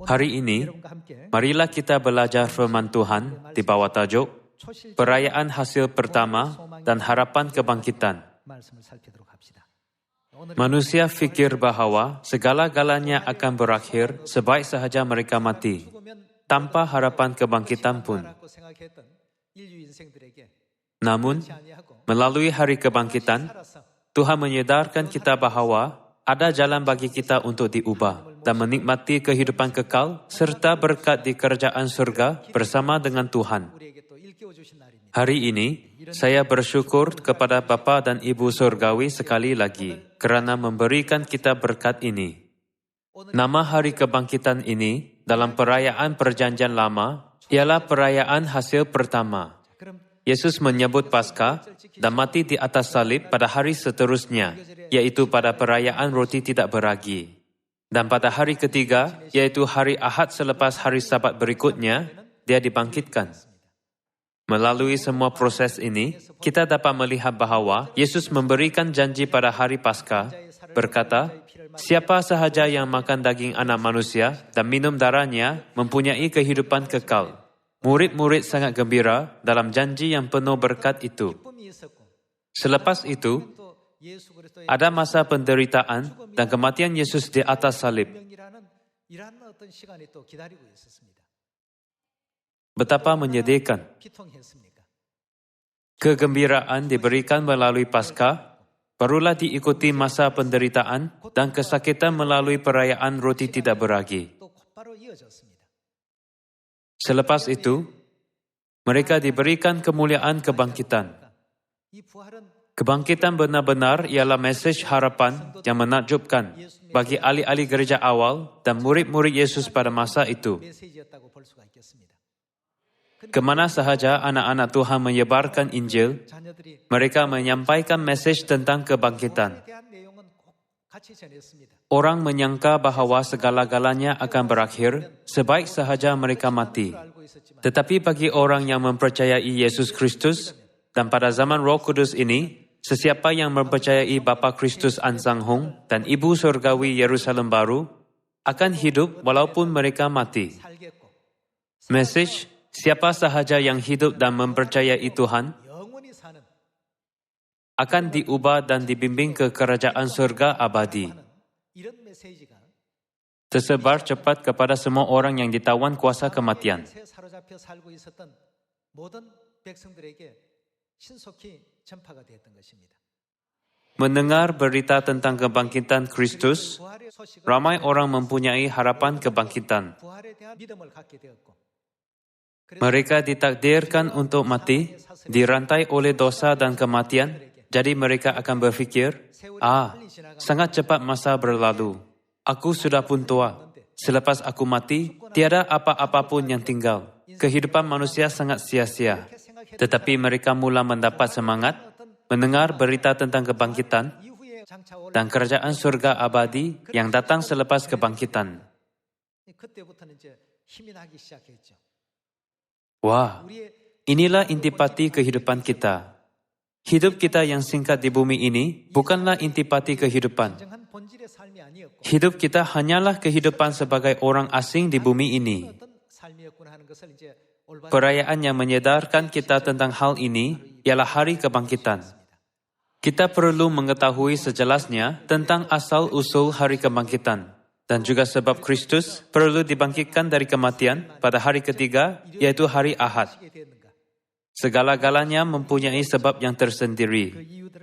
Hari ini, marilah kita belajar firman Tuhan di bawah tajuk Perayaan Hasil Pertama dan Harapan Kebangkitan. Manusia fikir bahwa segala-galanya akan berakhir sebaik sahaja mereka mati, tanpa harapan kebangkitan pun. Namun, melalui hari kebangkitan, Tuhan menyedarkan kita bahwa ada jalan bagi kita untuk diubah dan menikmati kehidupan kekal serta berkat di kerajaan surga bersama dengan Tuhan. Hari ini, saya bersyukur kepada Bapa dan Ibu Surgawi sekali lagi kerana memberikan kita berkat ini. Nama hari kebangkitan ini dalam perayaan Perjanjian Lama ialah perayaan hasil pertama. Yesus menyebut Paskah dan mati di atas salib pada hari seterusnya, yaitu pada perayaan roti tidak beragi. Dan pada hari ketiga, yaitu hari Ahad selepas hari Sabat berikutnya, dia dibangkitkan. Melalui semua proses ini, kita dapat melihat bahawa Yesus memberikan janji pada hari Paskah, berkata, "Siapa sahaja yang makan daging anak manusia dan minum darahnya mempunyai kehidupan kekal." Murid-murid sangat gembira dalam janji yang penuh berkat itu. Selepas itu, ada masa penderitaan dan kematian Yesus di atas salib. Betapa menyedihkan. Kegembiraan diberikan melalui Paskah, barulah diikuti masa penderitaan dan kesakitan melalui perayaan roti tidak beragi. Selepas itu, mereka diberikan kemuliaan kebangkitan. Kebangkitan benar-benar ialah mesej harapan yang menakjubkan bagi ahli-ahli gereja awal dan murid-murid Yesus pada masa itu. Kemana sahaja anak-anak Tuhan menyebarkan Injil, mereka menyampaikan mesej tentang kebangkitan. Orang menyangka bahawa segala-galanya akan berakhir sebaik sahaja mereka mati. Tetapi bagi orang yang mempercayai Yesus Kristus, dan pada zaman Roh Kudus ini, sesiapa yang mempercayai Bapa Kristus Ansang Hong dan Ibu Surgawi Yerusalem Baru, akan hidup walaupun mereka mati. Mesej, siapa sahaja yang hidup dan mempercayai Tuhan, akan diubah dan dibimbing ke kerajaan surga abadi. Tersebar cepat kepada semua orang yang ditawan kuasa kematian. Mendengar berita tentang kebangkitan Kristus, ramai orang mempunyai harapan kebangkitan. Mereka ditakdirkan untuk mati, dirantai oleh dosa dan kematian, jadi mereka akan berfikir, sangat cepat masa berlalu. Aku sudah pun tua. Selepas aku mati, tiada apa-apa pun yang tinggal. Kehidupan manusia sangat sia-sia. Tetapi mereka mula mendapat semangat, mendengar berita tentang kebangkitan, dan kerajaan surga abadi yang datang selepas kebangkitan. Wah, inilah intipati kehidupan kita. Hidup kita yang singkat di bumi ini bukanlah intipati kehidupan. Hidup kita hanyalah kehidupan sebagai orang asing di bumi ini. Perayaan yang menyedarkan kita tentang hal ini ialah hari kebangkitan. Kita perlu mengetahui sejelasnya tentang asal-usul hari kebangkitan dan juga sebab Kristus perlu dibangkitkan dari kematian pada hari ketiga, yaitu hari Ahad. Segala-galanya mempunyai sebab yang tersendiri.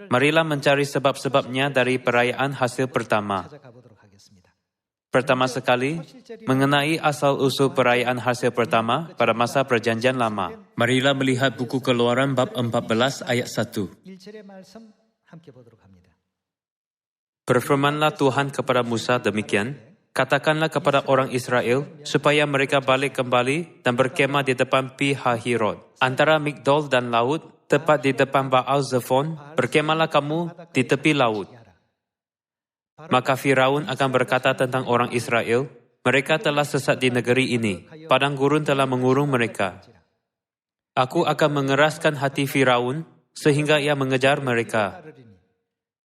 Marilah mencari sebab-sebabnya dari perayaan hasil pertama. Pertama sekali, mengenai asal-usul perayaan hasil pertama pada masa Perjanjian Lama. Marilah melihat buku Keluaran bab 14 ayat 1. Berfirmanlah Tuhan kepada Musa demikian, katakanlah kepada orang Israel supaya mereka balik kembali dan berkemah di depan Pi Hahirot, antara Migdol dan laut, tepat di depan Baal Zephon, berkemahlah kamu di tepi laut. Maka Firaun akan berkata tentang orang Israel, mereka telah sesat di negeri ini, padang gurun telah mengurung mereka. Aku akan mengeraskan hati Firaun sehingga ia mengejar mereka.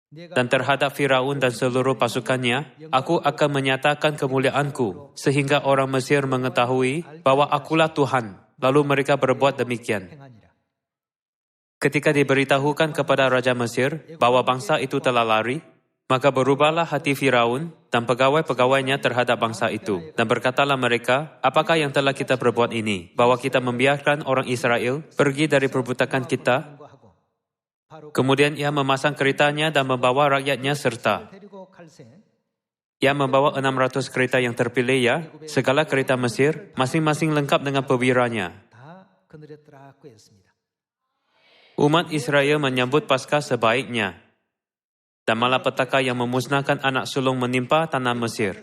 Dan terhadap Firaun dan seluruh pasukannya, aku akan menyatakan kemuliaanku, sehingga orang Mesir mengetahui bahwa akulah Tuhan. Lalu mereka berbuat demikian. Ketika diberitahukan kepada Raja Mesir bahwa bangsa itu telah lari, maka berubahlah hati Firaun dan pegawai-pegawainya terhadap bangsa itu. Dan berkatalah mereka, apakah yang telah kita perbuat ini? Bahwa kita membiarkan orang Israel pergi dari perbudakan kita. Kemudian ia memasang keretanya dan membawa rakyatnya serta. Ia membawa 600 kereta yang terpilih ya, segala kereta Mesir, masing-masing lengkap dengan perwiranya. Umat Israel menyambut Paskah sebaiknya. Dan malapetaka yang memusnahkan anak sulung menimpa tanah Mesir.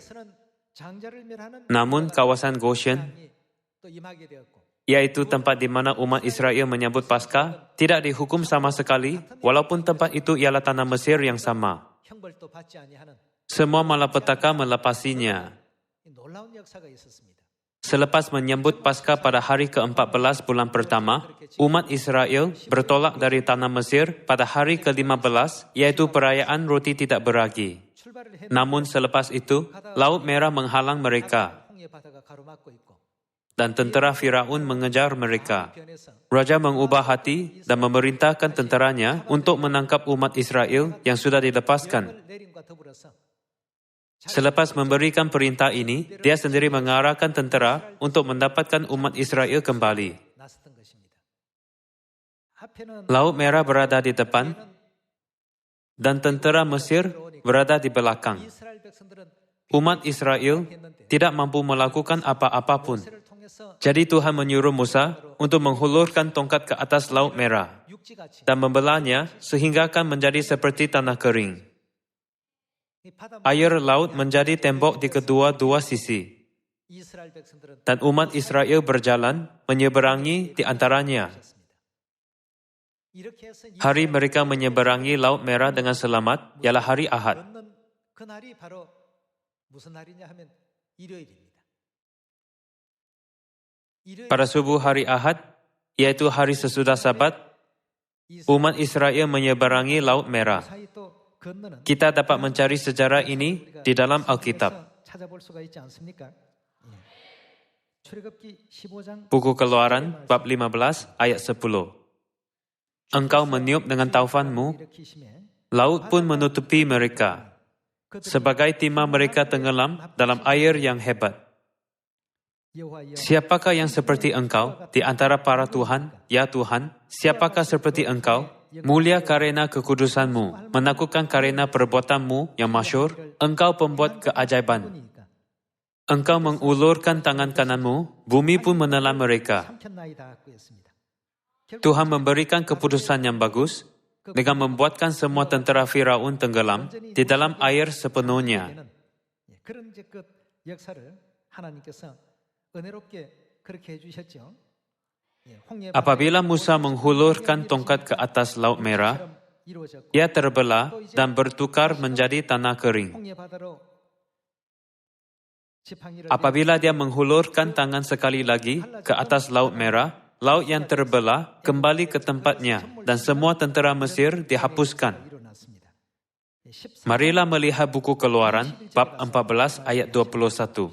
Namun kawasan Goshen, yaitu tempat di mana umat Israel menyambut Paskah, tidak dihukum sama sekali, walaupun tempat itu ialah tanah Mesir yang sama. Semua malapetaka melepasinya. Selepas menyambut Paskah pada hari ke-14 bulan pertama, umat Israel bertolak dari tanah Mesir pada hari ke-15, yaitu perayaan roti tidak beragi. Namun selepas itu, Laut Merah menghalang mereka. Dan tentera Firaun mengejar mereka. Raja mengubah hati dan memerintahkan tenteranya untuk menangkap umat Israel yang sudah dilepaskan. Selepas memberikan perintah ini, dia sendiri mengarahkan tentera untuk mendapatkan umat Israel kembali. Laut Merah berada di depan, dan tentera Mesir berada di belakang. Umat Israel tidak mampu melakukan apa-apapun. Jadi Tuhan menyuruh Musa untuk menghulurkan tongkat ke atas Laut Merah dan membelahnya sehingga akan menjadi seperti tanah kering. Air laut menjadi tembok di kedua-dua sisi. Dan umat Israel berjalan menyeberangi di antaranya. Hari mereka menyeberangi Laut Merah dengan selamat ialah hari Ahad. Pada subuh hari Ahad, yaitu hari sesudah Sabat, umat Israel menyeberangi Laut Merah. Kita dapat mencari sejarah ini di dalam Alkitab. Buku Keluaran, bab 15, ayat 10. Engkau meniup dengan taufanmu, laut pun menutupi mereka. Sebagai timah mereka tenggelam dalam air yang hebat. Siapakah yang seperti engkau di antara para Tuhan? Ya Tuhan, siapakah seperti engkau? Mulia karena kekudusanmu, menakutkan karena perbuatanmu yang masyhur. Engkau pembuat keajaiban. Engkau mengulurkan tangan kananmu, bumi pun menelan mereka. Tuhan memberikan keputusan yang bagus dengan membuatkan semua tentera Firaun tenggelam di dalam air sepenuhnya. Apabila Musa menghulurkan tongkat ke atas Laut Merah, ia terbelah dan bertukar menjadi tanah kering. Apabila dia menghulurkan tangan sekali lagi ke atas Laut Merah, laut yang terbelah kembali ke tempatnya dan semua tentera Mesir dihapuskan. Marilah melihat buku Keluaran, bab 14 ayat 21.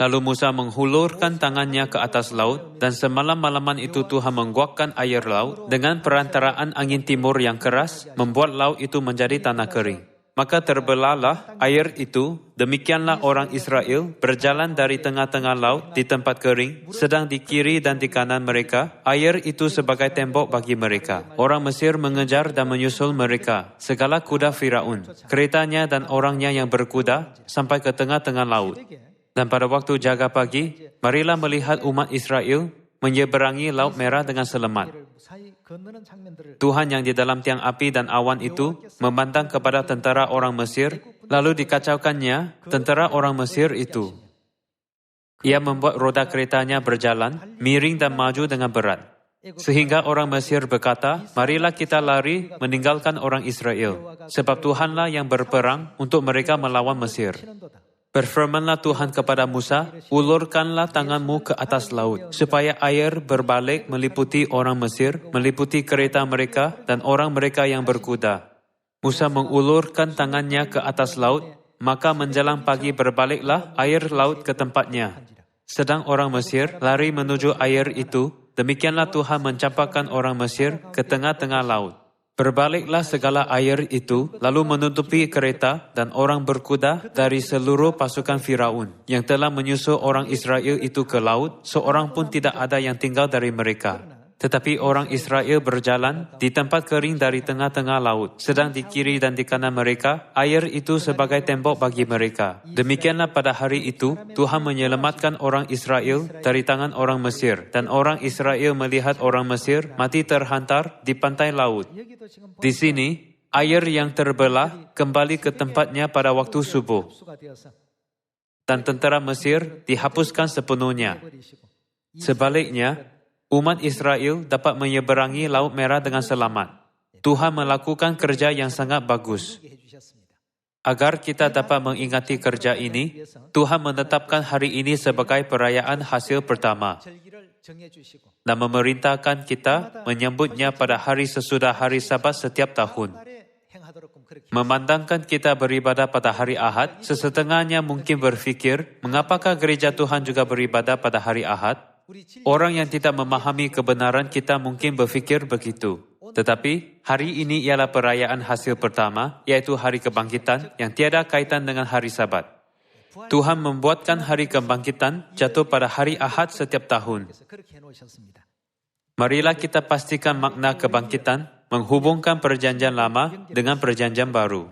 Lalu Musa menghulurkan tangannya ke atas laut, dan semalam-malaman itu Tuhan menguakkan air laut dengan perantaraan angin timur yang keras, membuat laut itu menjadi tanah kering. Maka terbelahlah air itu, demikianlah orang Israel berjalan dari tengah-tengah laut di tempat kering, sedang di kiri dan di kanan mereka, air itu sebagai tembok bagi mereka. Orang Mesir mengejar dan menyusul mereka, segala kuda Firaun, keretanya dan orangnya yang berkuda, sampai ke tengah-tengah laut. Dan pada waktu jaga pagi, marilah melihat umat Israel menyeberangi Laut Merah dengan selamat. Tuhan yang di dalam tiang api dan awan itu memandang kepada tentara orang Mesir, lalu dikacaukannya tentara orang Mesir itu. Ia membuat roda keretanya berjalan, miring dan maju dengan berat. Sehingga orang Mesir berkata, marilah kita lari meninggalkan orang Israel, sebab Tuhanlah yang berperang untuk mereka melawan Mesir. Berfirmanlah Tuhan kepada Musa, ulurkanlah tanganmu ke atas laut, supaya air berbalik meliputi orang Mesir, meliputi kereta mereka dan orang mereka yang berkuda. Musa mengulurkan tangannya ke atas laut, maka menjelang pagi berbaliklah air laut ke tempatnya. Sedang orang Mesir lari menuju air itu, demikianlah Tuhan mencampakkan orang Mesir ke tengah-tengah laut. Berbaliklah segala air itu, lalu menutupi kereta dan orang berkuda dari seluruh pasukan Firaun yang telah menyusul orang Israel itu ke laut, seorang pun tidak ada yang tinggal dari mereka. Tetapi orang Israel berjalan di tempat kering dari tengah-tengah laut, sedang di kiri dan di kanan mereka, air itu sebagai tembok bagi mereka. Demikianlah pada hari itu, Tuhan menyelamatkan orang Israel dari tangan orang Mesir, dan orang Israel melihat orang Mesir mati terhantar di pantai laut. Di sini, air yang terbelah kembali ke tempatnya pada waktu subuh, dan tentara Mesir dihapuskan sepenuhnya. Sebaliknya, umat Israel dapat menyeberangi Laut Merah dengan selamat. Tuhan melakukan kerja yang sangat bagus. Agar kita dapat mengingati kerja ini, Tuhan menetapkan hari ini sebagai perayaan hasil pertama dan memerintahkan kita menyambutnya pada hari sesudah hari Sabat setiap tahun. Memandangkan kita beribadah pada hari Ahad, sesetengahnya mungkin berfikir, mengapakah gereja Tuhan juga beribadah pada hari Ahad? Orang yang tidak memahami kebenaran kita mungkin berfikir begitu. Tetapi, hari ini ialah perayaan hasil pertama, yaitu hari kebangkitan yang tiada kaitan dengan hari Sabat. Tuhan membuatkan hari kebangkitan jatuh pada hari Ahad setiap tahun. Marilah kita pastikan makna kebangkitan menghubungkan perjanjian lama dengan perjanjian baru.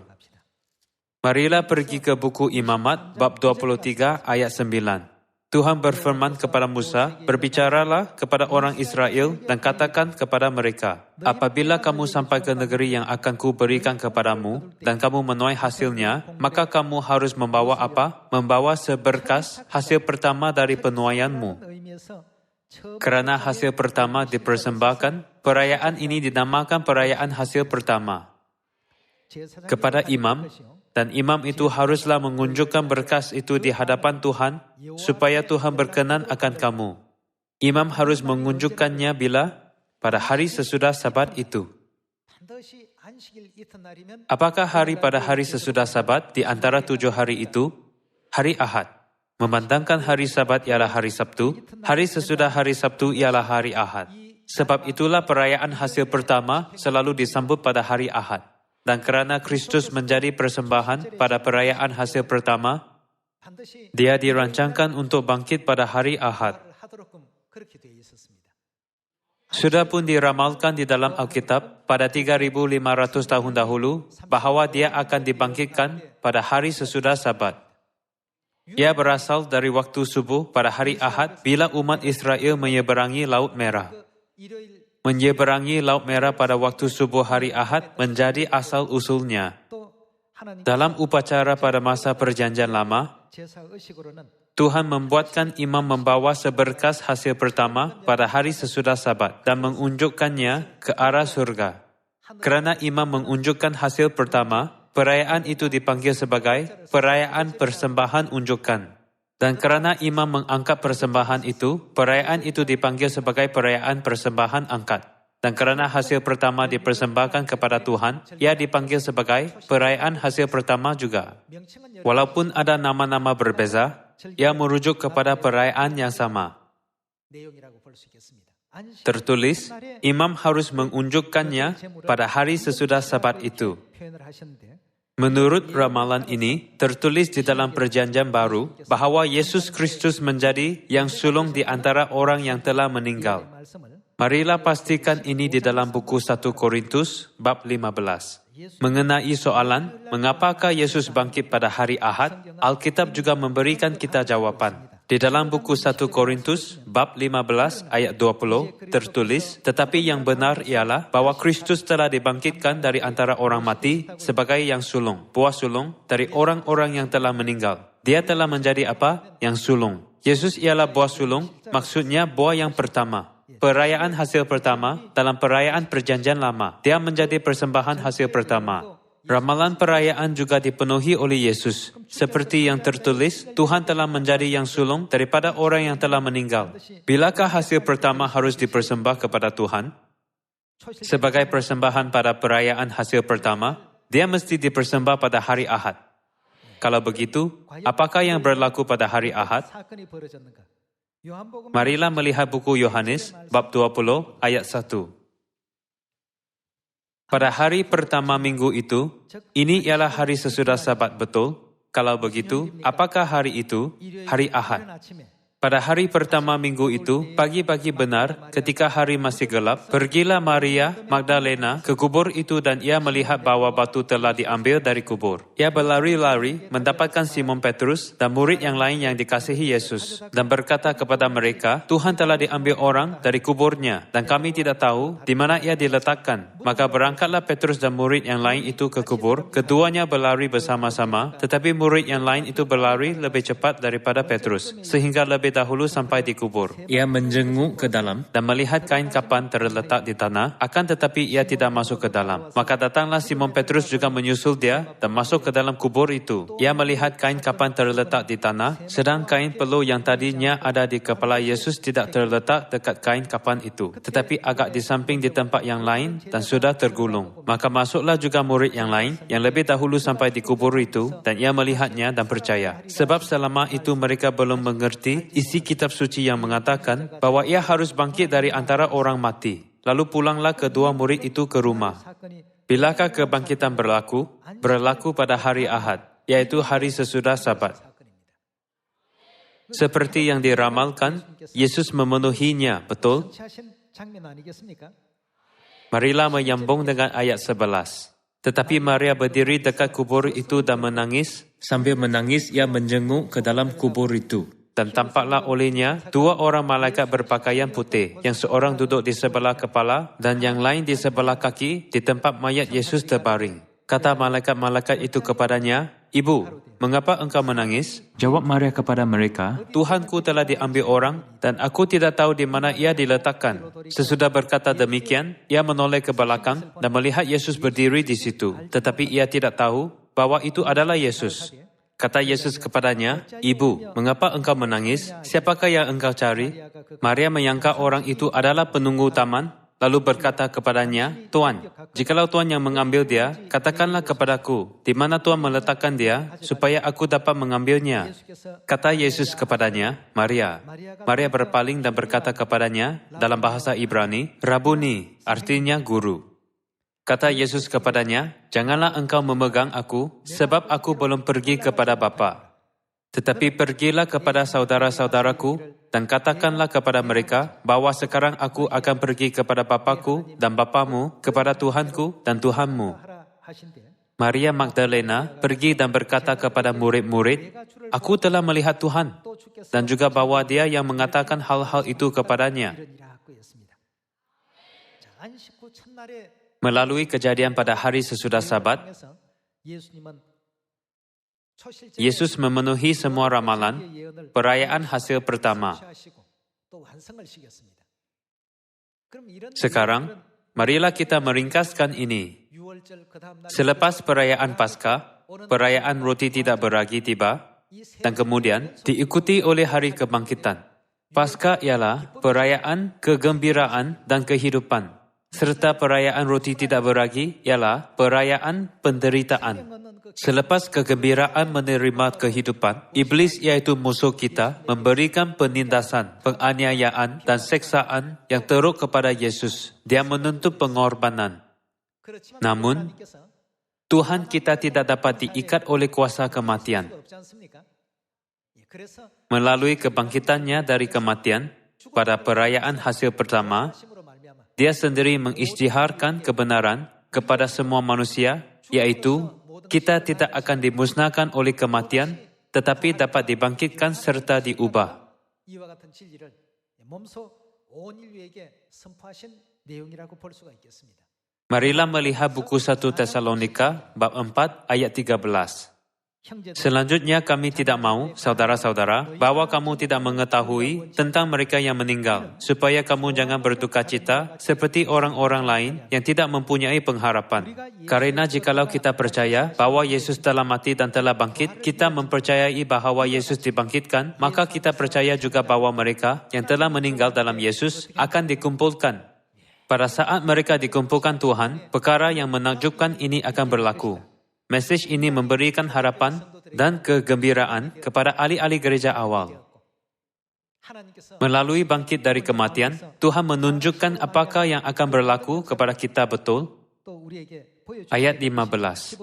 Marilah pergi ke buku Imamat, bab 23 ayat 9. Tuhan berfirman kepada Musa, berbicaralah kepada orang Israel dan katakan kepada mereka, apabila kamu sampai ke negeri yang akan kuberikan kepadamu dan kamu menuai hasilnya, maka kamu harus membawa apa? Membawa seberkas hasil pertama dari penuaianmu. Kerana hasil pertama dipersembahkan, perayaan ini dinamakan perayaan hasil pertama kepada imam. Dan imam itu haruslah mengunjukkan berkas itu di hadapan Tuhan, supaya Tuhan berkenan akan kamu. Imam harus mengunjukkannya bila? Pada hari sesudah Sabat itu. Apakah hari pada hari sesudah Sabat di antara 7 hari itu? Hari Ahad. Memandangkan hari Sabat ialah hari Sabtu, hari sesudah hari Sabtu ialah hari Ahad. Sebab itulah perayaan hasil pertama selalu disambut pada hari Ahad. Dan kerana Kristus menjadi persembahan pada perayaan hasil pertama, Dia dirancangkan untuk bangkit pada hari Ahad. Sudah pun diramalkan di dalam Alkitab pada 3.500 tahun dahulu bahawa Dia akan dibangkitkan pada hari sesudah Sabat. Ia berasal dari waktu subuh pada hari Ahad bila umat Israel menyeberangi Laut Merah. Menyeberangi Laut Merah pada waktu subuh hari Ahad menjadi asal-usulnya. Dalam upacara pada masa perjanjian lama, Tuhan membuatkan imam membawa seberkas hasil pertama pada hari sesudah Sabat dan mengunjukkannya ke arah surga. Kerana imam mengunjukkan hasil pertama, perayaan itu dipanggil sebagai perayaan persembahan unjukan. Dan kerana imam mengangkat persembahan itu, perayaan itu dipanggil sebagai perayaan persembahan angkat. Dan kerana hasil pertama dipersembahkan kepada Tuhan, ia dipanggil sebagai perayaan hasil pertama juga. Walaupun ada nama-nama berbeza, ia merujuk kepada perayaan yang sama. Tertulis, imam harus mengunjukkannya pada hari sesudah Sabat itu. Menurut ramalan ini, tertulis di dalam perjanjian baru bahawa Yesus Kristus menjadi yang sulung di antara orang yang telah meninggal. Marilah pastikan ini di dalam buku 1 Korintus, bab 15. Mengenai soalan, mengapakah Yesus bangkit pada hari Ahad, Alkitab juga memberikan kita jawapan. Di dalam buku 1 Korintus, bab 15 ayat 20, tertulis, tetapi yang benar ialah bahwa Kristus telah dibangkitkan dari antara orang mati sebagai yang sulung, buah sulung dari orang-orang yang telah meninggal. Dia telah menjadi apa? Yang sulung. Yesus ialah buah sulung, maksudnya buah yang pertama. Perayaan hasil pertama dalam perayaan perjanjian lama. Dia menjadi persembahan hasil pertama. Ramalan perayaan juga dipenuhi oleh Yesus. Seperti yang tertulis, Tuhan telah menjadi yang sulung daripada orang yang telah meninggal. Bilakah hasil pertama harus dipersembah kepada Tuhan? Sebagai persembahan pada perayaan hasil pertama, dia mesti dipersembah pada hari Ahad. Kalau begitu, apakah yang berlaku pada hari Ahad? Marilah melihat buku Yohanes, bab 20, ayat 1. Pada hari pertama minggu itu, ini ialah hari sesudah Sabat betul. Kalau begitu, apakah hari itu? Hari Ahad. Pada hari pertama minggu itu, pagi-pagi benar, ketika hari masih gelap, pergilah Maria Magdalena ke kubur itu dan ia melihat bahwa batu telah diambil dari kubur. Ia berlari-lari mendapatkan Simon Petrus dan murid yang lain yang dikasihi Yesus dan berkata kepada mereka, Tuhan telah diambil orang dari kuburnya dan kami tidak tahu di mana ia diletakkan. Maka berangkatlah Petrus dan murid yang lain itu ke kubur. Keduanya berlari bersama-sama, tetapi murid yang lain itu berlari lebih cepat daripada Petrus, sehingga lebih dahulu sampai di kubur. Ia menjenguk ke dalam dan melihat kain kapan terletak di tanah, akan tetapi ia tidak masuk ke dalam. Maka datanglah Simon Petrus juga menyusul dia dan masuk ke dalam kubur itu. Ia melihat kain kapan terletak di tanah, sedang kain peluh yang tadinya ada di kepala Yesus tidak terletak dekat kain kapan itu, tetapi agak di samping di tempat yang lain dan sudah tergulung. Maka masuklah juga murid yang lain yang lebih dahulu sampai di kubur itu dan ia melihatnya dan percaya. Sebab selama itu mereka belum mengerti isi kitab suci yang mengatakan bahwa ia harus bangkit dari antara orang mati. Lalu pulanglah kedua murid itu ke rumah. Bilakah kebangkitan berlaku? Berlaku pada hari Ahad, yaitu hari sesudah Sabat. Seperti yang diramalkan, Yesus memenuhinya, betul? Marilah menyambung dengan ayat 11. Tetapi Maria berdiri dekat kubur itu dan menangis. Sambil menangis, ia menjenguk ke dalam kubur itu. Dan tampaklah olehnya dua orang malaikat berpakaian putih, yang seorang duduk di sebelah kepala dan yang lain di sebelah kaki di tempat mayat Yesus terbaring. Kata malaikat-malaikat itu kepadanya, Ibu, mengapa engkau menangis? Jawab Maria kepada mereka, Tuhanku telah diambil orang dan aku tidak tahu di mana ia diletakkan. Sesudah berkata demikian, ia menoleh ke belakang dan melihat Yesus berdiri di situ. Tetapi ia tidak tahu bahwa itu adalah Yesus. Kata Yesus kepadanya, Ibu, mengapa engkau menangis? Siapakah yang engkau cari? Maria menyangka orang itu adalah penunggu taman, lalu berkata kepadanya, Tuan, jikalau Tuan yang mengambil dia, katakanlah kepadaku, di mana Tuan meletakkan dia, supaya aku dapat mengambilnya. Kata Yesus kepadanya, Maria. Maria berpaling dan berkata kepadanya, dalam bahasa Ibrani, Rabuni, artinya guru. Kata Yesus kepadanya, janganlah engkau memegang aku, sebab aku belum pergi kepada Bapa. Tetapi pergilah kepada saudara-saudaraku, dan katakanlah kepada mereka, bahwa sekarang aku akan pergi kepada Bapaku dan Bapamu, kepada Tuhanku dan Tuhanmu. Maria Magdalena pergi dan berkata kepada murid-murid, aku telah melihat Tuhan, dan juga bahwa dia yang mengatakan hal-hal itu kepadanya. Melalui kejadian pada hari sesudah Sabat, Yesus memenuhi semua ramalan perayaan hasil pertama. Sekarang, marilah kita meringkaskan ini. Selepas perayaan Paskah, perayaan roti tidak beragi tiba, dan kemudian diikuti oleh hari kebangkitan. Paskah ialah perayaan kegembiraan dan kehidupan. Serta perayaan roti tidak beragi ialah perayaan penderitaan. Selepas kegembiraan menerima kehidupan, iblis iaitu musuh kita memberikan penindasan, penganiayaan dan seksaan yang teruk kepada Yesus. Dia menuntut pengorbanan. Namun, Tuhan kita tidak dapat diikat oleh kuasa kematian. Melalui kebangkitannya dari kematian, pada perayaan hasil pertama, Dia sendiri mengisytiharkan kebenaran kepada semua manusia, yaitu kita tidak akan dimusnahkan oleh kematian, tetapi dapat dibangkitkan serta diubah. Marilah melihat buku 1 Tesalonika, bab 4, ayat 13. Selanjutnya kami tidak mau, saudara-saudara, bahwa kamu tidak mengetahui tentang mereka yang meninggal, supaya kamu jangan berduka cita seperti orang-orang lain yang tidak mempunyai pengharapan. Karena jikalau kita percaya bahwa Yesus telah mati dan telah bangkit, kita mempercayai bahwa Yesus dibangkitkan, maka kita percaya juga bahwa mereka yang telah meninggal dalam Yesus akan dikumpulkan Pada saat mereka dikumpulkan Tuhan, perkara yang menakjubkan ini akan berlaku. Mesej ini memberikan harapan dan kegembiraan kepada ahli-ahli gereja awal. Melalui bangkit dari kematian, Tuhan menunjukkan apakah yang akan berlaku kepada kita betul. Ayat 15.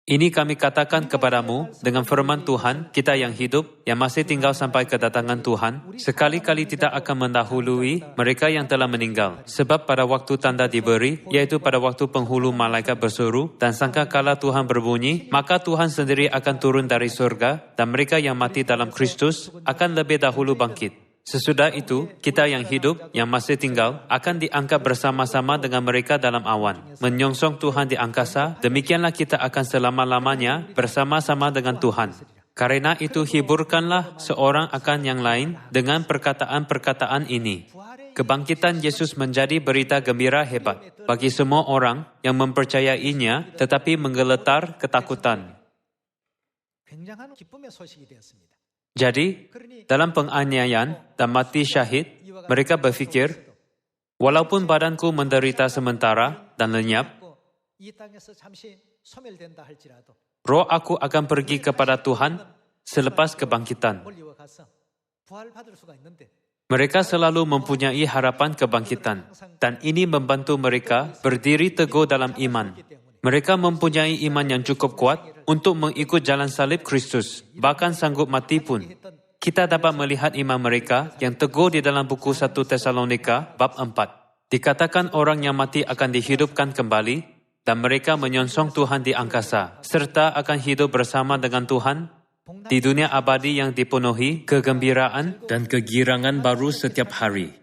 Ini kami katakan kepadamu dengan firman Tuhan, kita yang hidup, yang masih tinggal sampai kedatangan Tuhan, sekali-kali tidak akan mendahului mereka yang telah meninggal. Sebab pada waktu tanda diberi, yaitu pada waktu penghulu malaikat berseru, dan sangkakala Tuhan berbunyi, maka Tuhan sendiri akan turun dari surga, dan mereka yang mati dalam Kristus akan lebih dahulu bangkit. Sesudah itu, kita yang hidup, yang masih tinggal, akan diangkat bersama-sama dengan mereka dalam awan. Menyongsong Tuhan di angkasa, demikianlah kita akan selama-lamanya bersama-sama dengan Tuhan. Karena itu hiburkanlah seorang akan yang lain dengan perkataan-perkataan ini. Kebangkitan Yesus menjadi berita gembira hebat bagi semua orang yang mempercayainya tetapi menggeletar ketakutan. Jadi, dalam penganiayaan dan mati syahid, mereka berfikir, walaupun badanku menderita sementara dan lenyap, roh aku akan pergi kepada Tuhan selepas kebangkitan. Mereka selalu mempunyai harapan kebangkitan, dan ini membantu mereka berdiri teguh dalam iman. Mereka mempunyai iman yang cukup kuat untuk mengikut jalan salib Kristus, bahkan sanggup mati pun. Kita dapat melihat iman mereka yang teguh di dalam buku 1 Tesalonika bab 4. Dikatakan orang yang mati akan dihidupkan kembali, dan mereka menyongsong Tuhan di angkasa, serta akan hidup bersama dengan Tuhan di dunia abadi yang dipenuhi kegembiraan dan kegirangan baru setiap hari.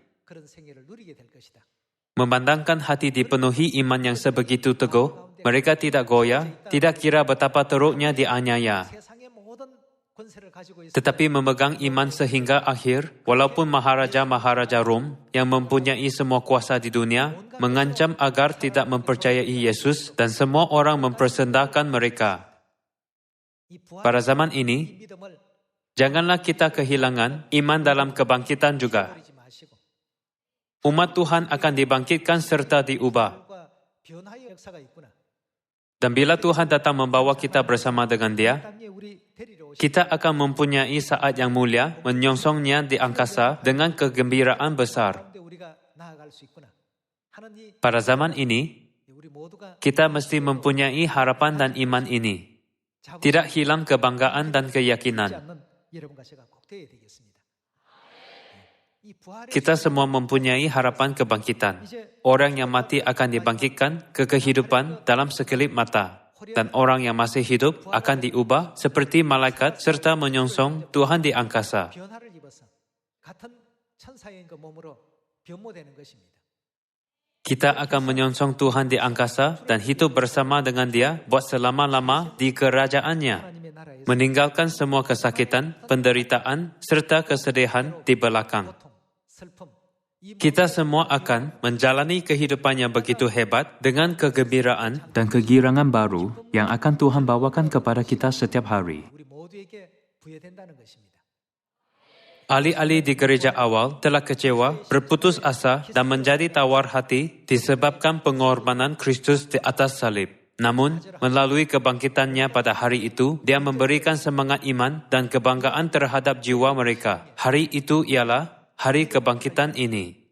Memandangkan hati dipenuhi iman yang sebegitu teguh, mereka tidak goyah, tidak kira betapa teruknya dianiaya, tetapi memegang iman sehingga akhir, walaupun Maharaja-Maharaja Rom yang mempunyai semua kuasa di dunia, mengancam agar tidak mempercayai Yesus dan semua orang mempersendahkan mereka. Pada zaman ini, janganlah kita kehilangan iman dalam kebangkitan juga. Umat Tuhan akan dibangkitkan serta diubah. Dan bila Tuhan datang membawa kita bersama dengan Dia, kita akan mempunyai saat yang mulia menyongsongnya di angkasa dengan kegembiraan besar. Pada zaman ini, kita mesti mempunyai harapan dan iman ini. Tidak hilang kebanggaan dan keyakinan. Kita semua mempunyai harapan kebangkitan. Orang yang mati akan dibangkitkan ke kehidupan dalam sekelip mata. Dan orang yang masih hidup akan diubah seperti malaikat serta menyongsong Tuhan di angkasa. Kita akan menyongsong Tuhan di angkasa dan hidup bersama dengan Dia buat selama-lama di kerajaannya. Meninggalkan semua kesakitan, penderitaan, serta kesedihan di belakang. Kita semua akan menjalani kehidupan yang begitu hebat dengan kegembiraan dan kegirangan baru yang akan Tuhan bawakan kepada kita setiap hari. Ahli-ahli di gereja awal telah kecewa, berputus asa dan menjadi tawar hati disebabkan pengorbanan Kristus di atas salib. Namun, melalui kebangkitannya pada hari itu, Dia memberikan semangat iman dan kebanggaan terhadap jiwa mereka. Hari itu ialah hari kebangkitan ini.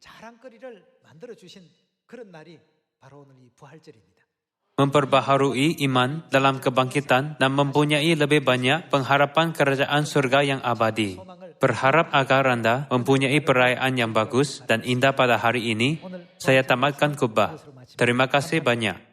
Memperbaharui iman dalam kebangkitan dan mempunyai lebih banyak pengharapan kerajaan surga yang abadi. Berharap agar Anda mempunyai perayaan yang bagus dan indah pada hari ini. Saya tamatkan khutbah. Terima kasih banyak.